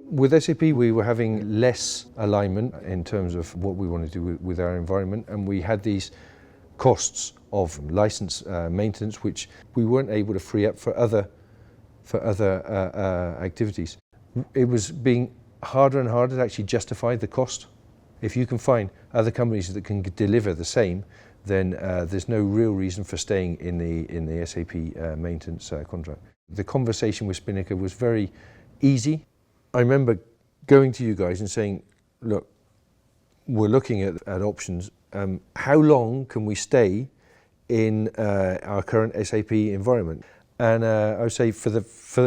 With SAP, we were having less alignment in terms of what we wanted to do with our environment, and we had these costs of license maintenance, which we weren't able to free up for other activities. It was being harder and harder to actually justify the cost. If you can find other companies that can deliver the same, then there's no real reason for staying in the SAP maintenance contract. The conversation with Spinnaker was very easy. I remember going to you guys and saying, look, we're looking at options. How long can we stay in our current SAP environment? And I would say for the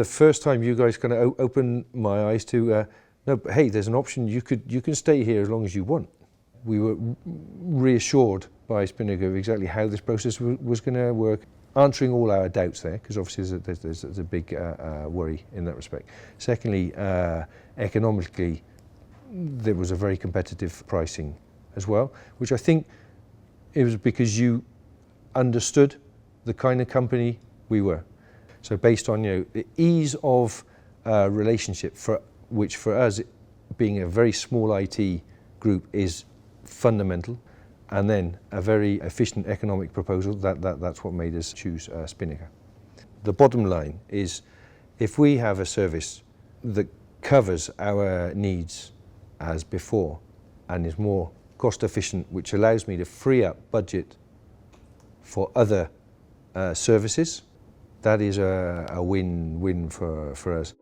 first time, you guys kind of opened my eyes to, no, but hey, there's an option. You can stay here as long as you want. We were reassured by Spinnaker of exactly how this process was going to work, answering all our doubts there, because obviously there's a big worry in that respect. Secondly, economically, there was a very competitive pricing as well, which I think it was because you understood the kind of company we were. So based on the ease of relationship, which for us, being a very small IT group, is fundamental, and then a very efficient economic proposal, that's what made us choose Spinnaker. The bottom line is, if we have a service that covers our needs as before and is more cost efficient, which allows me to free up budget for other services, that is a win-win for us.